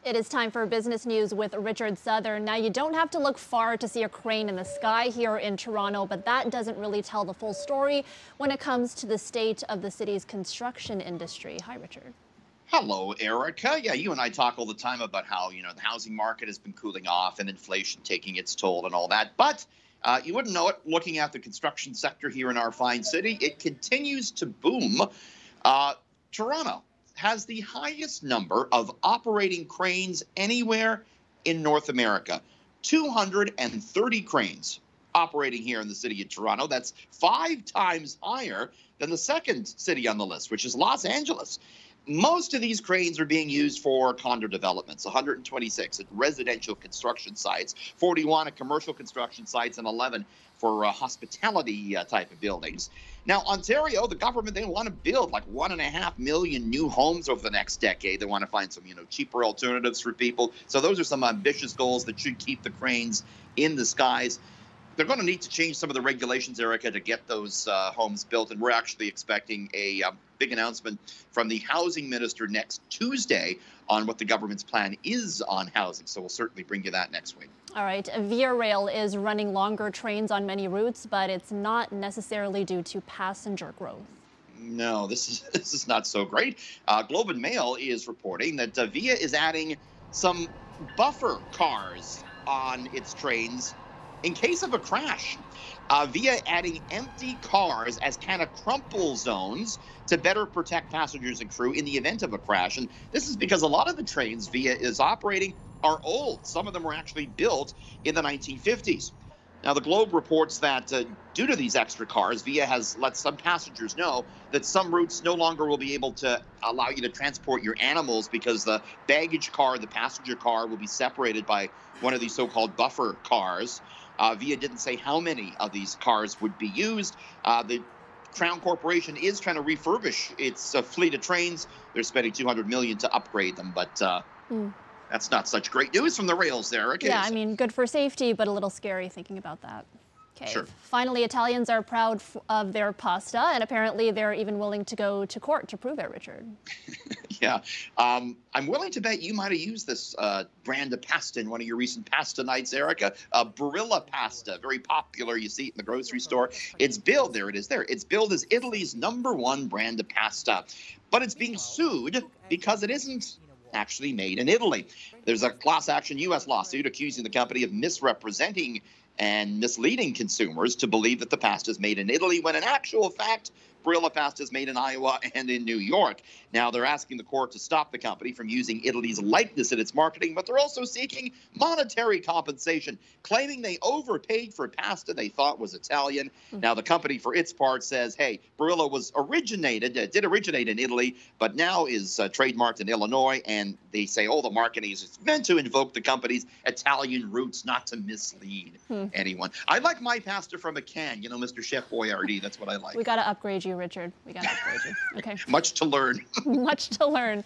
It is time for business news with Richard Southern. Now, you don't have to look far to see a crane in the sky here in Toronto, but that doesn't really tell the full story when it comes to the state of the city's construction industry. Hi, Richard. Hello, Erica. Yeah, you and I talk all the time about how, the housing market has been cooling off and inflation taking its toll and all that. But you wouldn't know it looking at the construction sector here in our fine city. It continues to boom. Toronto has the highest number of operating cranes anywhere in North America. 230 cranes operating here in the city of Toronto. That's 5 times higher than the second city on the list, which is Los Angeles. Most of these cranes are being used for condo developments, 126 at residential construction sites, 41 at commercial construction sites, and 11 for hospitality type of buildings. Now, Ontario, the government, they want to build like 1.5 million new homes over the next decade. They want to find some, cheaper alternatives for people. So those are some ambitious goals that should keep the cranes in the skies. They're going to need to change some of the regulations, Erica, to get those homes built. And we're actually expecting a big announcement from the housing minister next Tuesday on what the government's plan is on housing. So we'll certainly bring you that next week. All right. Via Rail is running longer trains on many routes, but it's not necessarily due to passenger growth. No, this is not so great. Globe and Mail is reporting that Via is adding some buffer cars on its trains in case of a crash. Via adding empty cars as kind of crumple zones to better protect passengers and crew in the event of a crash. And this is because a lot of the trains Via is operating are old. Some of them were actually built in the 1950s. Now, the Globe reports that due to these extra cars, Via has let some passengers know that some routes no longer will be able to allow you to transport your animals because the baggage car, the passenger car, will be separated by one of these so-called buffer cars. Via didn't say how many of these cars would be used. The Crown Corporation is trying to refurbish its fleet of trains. They're spending $200 million to upgrade them, but that's not such great news from the rails there. Okay. Yeah, I mean, good for safety, but a little scary thinking about that. Okay. Sure. Finally, Italians are proud of their pasta, and apparently they're even willing to go to court to prove it, Richard. Yeah. I'm willing to bet you might have used this brand of pasta in one of your recent pasta nights, Erica. Barilla pasta, very popular. You see it in the grocery store. It's billed, there it is there. It's billed as Italy's #1 brand of pasta, but it's being sued because it isn't actually made in Italy. There's a class action U.S. lawsuit accusing the company of misrepresenting and misleading consumers to believe that the pasta is made in Italy when in actual fact, Barilla pasta is made in Iowa and in New York. Now, they're asking the court to stop the company from using Italy's likeness in its marketing, but they're also seeking monetary compensation, claiming they overpaid for pasta they thought was Italian. Now, the company, for its part, says, hey, Barilla did originate in Italy, but now is trademarked in Illinois, and they say, oh, the marketing is meant to invoke the company's Italian roots, not to mislead anyone. I like my pasta from a can, Mr. Chef Boyardee, that's what I like. We got to upgrade you, Richard. We got to upgrade you. Okay. Much to learn. Much to learn.